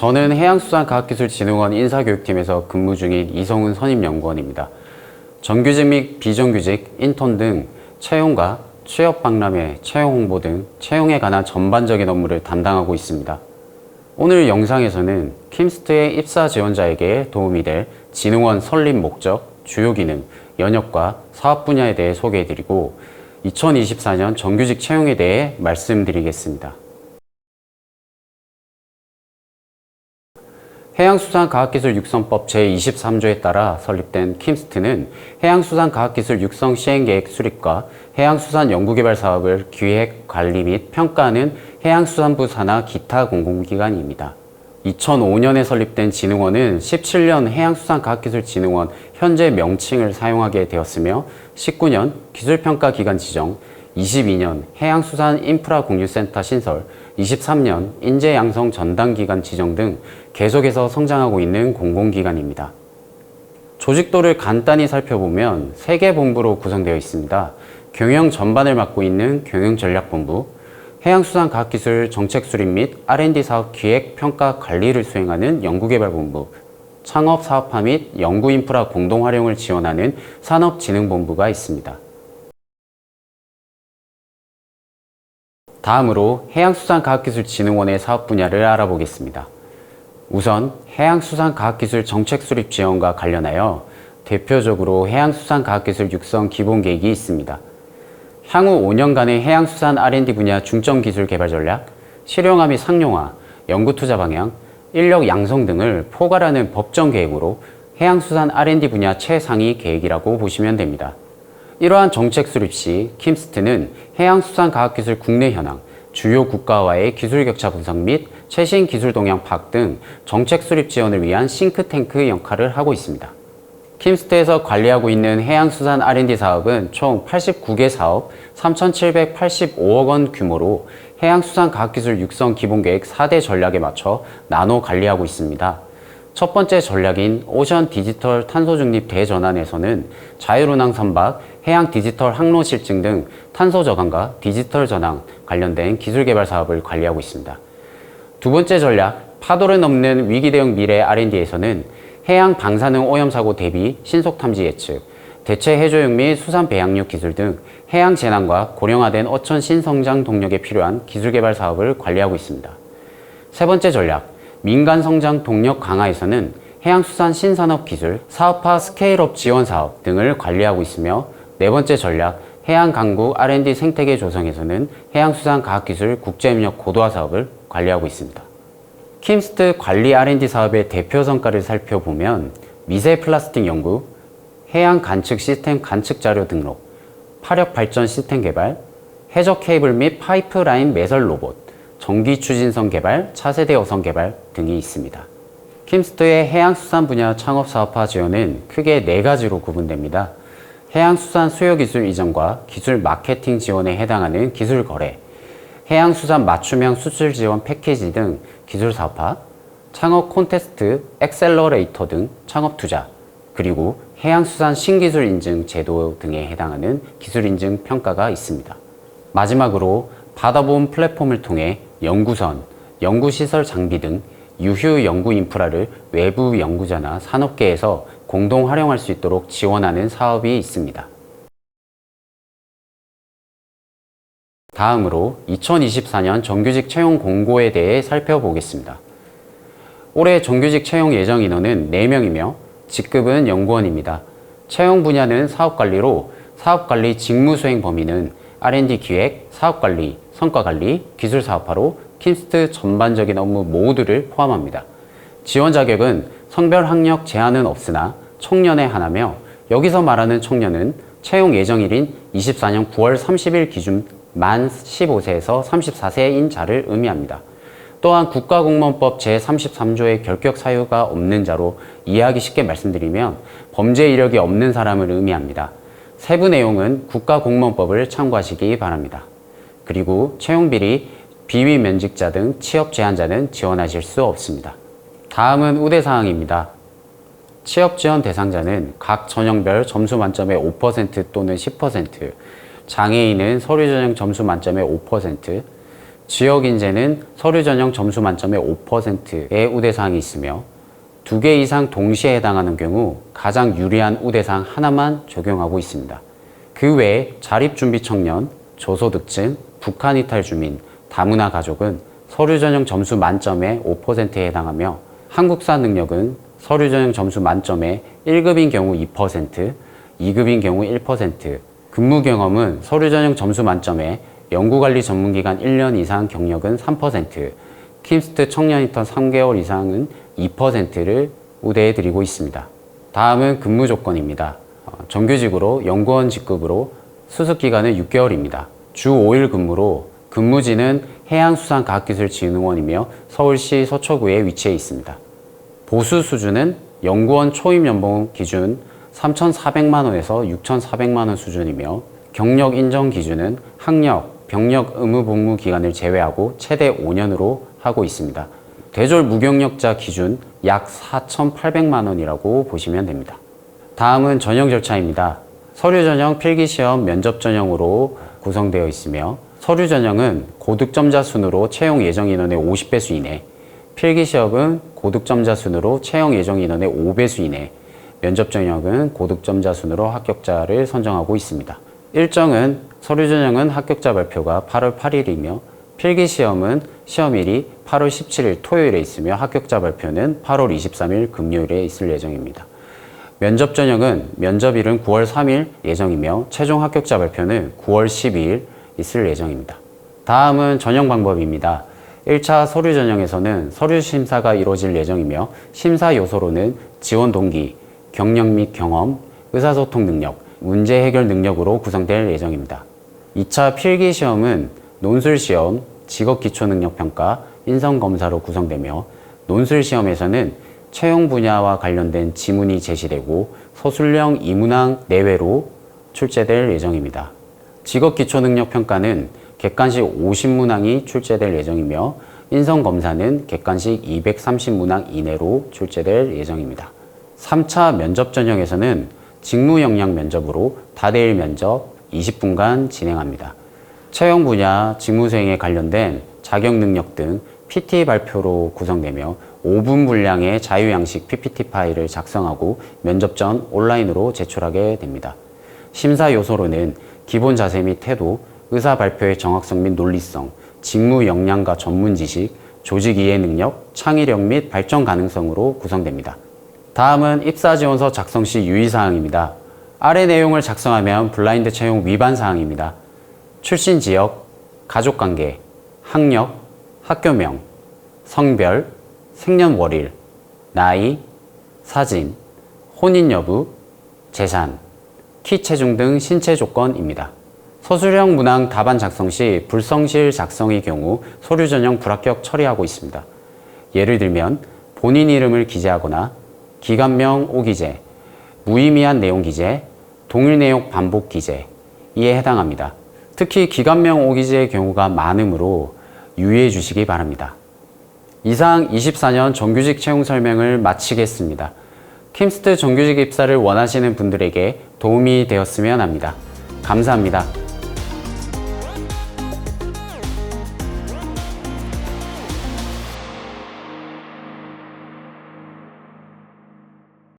저는 해양수산과학기술진흥원 인사교육팀에서 근무 중인 이성훈 선임연구원입니다. 정규직 및 비정규직, 인턴 등 채용과 취업 박람회, 채용 홍보 등 채용에 관한 전반적인 업무를 담당하고 있습니다. 오늘 영상에서는 킴스트의 입사 지원자에게 도움이 될 진흥원 설립 목적, 주요 기능, 연역과 사업 분야에 대해 소개해드리고 2024년 정규직 채용에 대해 말씀드리겠습니다. 해양수산과학기술육성법 제23조에 따라 설립된 킴스트는 해양수산과학기술 육성 시행계획 수립과 해양수산연구개발 사업을 기획, 관리 및 평가하는 해양수산부 산하 기타 공공기관입니다. 2005년에 설립된 진흥원은 17년 해양수산과학기술진흥원 현재 명칭을 사용하게 되었으며 19년 기술평가기관 지정, 22년 해양수산인프라공유센터 신설, 23년 인재양성 전담기관 지정 등 계속해서 성장하고 있는 공공기관입니다. 조직도를 간단히 살펴보면 3개 본부로 구성되어 있습니다. 경영 전반을 맡고 있는 경영전략본부, 해양수산과학기술 정책수립 및 R&D 사업 기획, 평가, 관리를 수행하는 연구개발본부, 창업사업화 및 연구인프라 공동활용을 지원하는 산업진흥본부가 있습니다. 다음으로 해양수산과학기술진흥원의 사업 분야를 알아보겠습니다. 우선 해양수산과학기술 정책수립 지원과 관련하여 대표적으로 해양수산과학기술 육성 기본계획이 있습니다. 향후 5년간의 해양수산 R&D 분야 중점기술 개발 전략, 실용화 및 상용화, 연구투자 방향, 인력 양성 등을 포괄하는 법정 계획으로 해양수산 R&D 분야 최상위 계획이라고 보시면 됩니다. 이러한 정책 수립 시 킴스트는 해양수산과학기술 국내 현황, 주요 국가와의 기술 격차 분석 및 최신 기술 동향 파악 등 정책 수립 지원을 위한 싱크탱크 역할을 하고 있습니다. 킴스트에서 관리하고 있는 해양수산 R&D 사업은 총 89개 사업 3,785억 원 규모로 해양수산과학기술 육성 기본계획 4대 전략에 맞춰 나눠 관리하고 있습니다. 첫 번째 전략인 오션 디지털 탄소 중립 대전환에서는 자율운항 선박, 해양 디지털 항로 실증 등 탄소 저감과 디지털 전환 관련된 기술 개발 사업을 관리하고 있습니다. 두 번째 전략, 파도를 넘는 위기 대응 미래 R&D에서는 해양 방사능 오염 사고 대비 신속 탐지 예측, 대체 해조육 및 수산 배양육 기술 등 해양 재난과 고령화된 어촌 신성장 동력에 필요한 기술 개발 사업을 관리하고 있습니다. 세 번째 전략, 민간 성장 동력 강화에서는 해양수산 신산업 기술, 사업화 스케일업 지원 사업 등을 관리하고 있으며 네 번째 전략, 해양 강국 R&D 생태계 조성에서는 해양수산 과학기술 국제협력 고도화 사업을 관리하고 있습니다. 킴스트 관리 R&D 사업의 대표 성과를 살펴보면 미세 플라스틱 연구, 해양 관측 시스템 관측 자료 등록, 파력 발전 시스템 개발, 해저 케이블 및 파이프라인 매설 로봇, 전기 추진선 개발, 차세대 어선 개발 등이 있습니다. 킴스트의 해양수산 분야 창업 사업화 지원은 크게 4가지로 구분됩니다. 해양수산 수요기술 이전과 기술 마케팅 지원에 해당하는 기술 거래, 해양수산 맞춤형 수출 지원 패키지 등 기술 사업화, 창업 콘테스트, 엑셀러레이터 등 창업 투자, 그리고 해양수산 신기술 인증 제도 등에 해당하는 기술 인증 평가가 있습니다. 마지막으로 바다보험 플랫폼을 통해 연구선, 연구시설 장비 등 유휴 연구 인프라를 외부 연구자나 산업계에서 공동 활용할 수 있도록 지원하는 사업이 있습니다. 다음으로 2024년 정규직 채용 공고에 대해 살펴보겠습니다. 올해 정규직 채용 예정 인원은 4명이며 직급은 연구원입니다. 채용 분야는 사업관리로 사업관리 직무 수행 범위는 R&D 기획, 사업관리, 성과관리, 기술사업화로 킴스트 전반적인 업무 모두를 포함합니다. 지원 자격은 성별 학력 제한은 없으나 청년에 한하며 여기서 말하는 청년은 채용 예정일인 24년 9월 30일 기준 만 15세에서 34세인 자를 의미합니다. 또한 국가공무원법 제33조의 결격 사유가 없는 자로 이해하기 쉽게 말씀드리면 범죄 이력이 없는 사람을 의미합니다. 세부 내용은 국가공무원법을 참고하시기 바랍니다. 그리고 채용비리, 비위면직자 등 취업 제한자는 지원하실 수 없습니다. 다음은 우대사항입니다. 취업 지원 대상자는 각 전형별 점수 만점의 5% 또는 10%, 장애인은 서류 전형 점수 만점의 5%, 지역 인재는 서류 전형 점수 만점의 5%의 우대사항이 있으며 2개 이상 동시에 해당하는 경우 가장 유리한 우대사항 하나만 적용하고 있습니다. 그 외에 자립준비 청년, 저소득층, 북한 이탈 주민, 다문화 가족은 서류 전형 점수 만점의 5%에 해당하며 한국사 능력은 서류 전형 점수 만점의 1급인 경우 2%, 2급인 경우 1%, 근무 경험은 서류 전형 점수 만점에 연구관리 전문기간 1년 이상 경력은 3%, 킴스트 청년 인턴 3개월 이상은 2%를 우대해 드리고 있습니다. 다음은 근무 조건입니다. 정규직으로 연구원 직급으로 수습기간은 6개월입니다. 주 5일 근무로 근무지는 해양수산과학기술진흥원이며 서울시 서초구에 위치해 있습니다. 보수 수준은 연구원 초임 연봉 기준 3,400만 원에서 6,400만 원 수준이며 경력 인정 기준은 학력, 병력 의무 복무 기간을 제외하고 최대 5년으로 하고 있습니다. 대졸 무경력자 기준 약 4,800만 원이라고 보시면 됩니다. 다음은 전형 절차입니다. 서류 전형, 필기 시험, 면접 전형으로 구성되어 있으며 서류 전형은 고득점자 순으로 채용 예정 인원의 50배수 이내, 필기 시험은 고득점자 순으로 채용 예정 인원의 5배수 이내, 면접 전형은 고득점자 순으로 합격자를 선정하고 있습니다. 일정은 서류 전형은 합격자 발표가 8월 8일이며 필기 시험은 시험일이 8월 17일 토요일에 있으며 합격자 발표는 8월 23일 금요일에 있을 예정입니다. 면접 전형은 면접일은 9월 3일 예정이며 최종 합격자 발표는 9월 12일 있을 예정입니다. 다음은 전형 방법입니다. 1차 서류 전형에서는 서류 심사가 이루어질 예정이며 심사 요소로는 지원 동기, 경력 및 경험, 의사소통 능력, 문제 해결 능력으로 구성될 예정입니다. 2차 필기 시험은 논술 시험, 직업 기초 능력 평가, 인성 검사로 구성되며 논술 시험에서는 채용 분야와 관련된 지문이 제시되고 서술형 2문항 내외로 출제될 예정입니다. 직업 기초 능력 평가는 객관식 50문항이 출제될 예정이며 인성 검사는 객관식 230문항 이내로 출제될 예정입니다. 3차 면접 전형에서는 직무 역량 면접으로 다대일 면접 20분간 진행합니다. 채용 분야, 직무 수행에 관련된 자격 능력 등 PT 발표로 구성되며 5분 분량의 자유양식 PPT 파일을 작성하고 면접 전 온라인으로 제출하게 됩니다. 심사 요소로는 기본 자세 및 태도, 의사 발표의 정확성 및 논리성, 직무 역량과 전문 지식, 조직 이해 능력, 창의력 및 발전 가능성으로 구성됩니다. 다음은 입사 지원서 작성 시 유의사항입니다. 아래 내용을 작성하면 블라인드 채용 위반 사항입니다. 출신 지역, 가족관계, 학력, 학교명, 성별, 생년월일, 나이, 사진, 혼인 여부, 재산, 키 체중 등 신체 조건입니다. 서술형 문항 답안 작성 시 불성실 작성의 경우 서류 전형 불합격 처리하고 있습니다. 예를 들면 본인 이름을 기재하거나 기관명 오기재, 무의미한 내용 기재, 동일 내용 반복 기재 이에 해당합니다. 특히 기관명 오기재의 경우가 많으므로 유의해 주시기 바랍니다. 이상 24년 정규직 채용 설명을 마치겠습니다. 킴스트 정규직 입사를 원하시는 분들에게 도움이 되었으면 합니다. 감사합니다.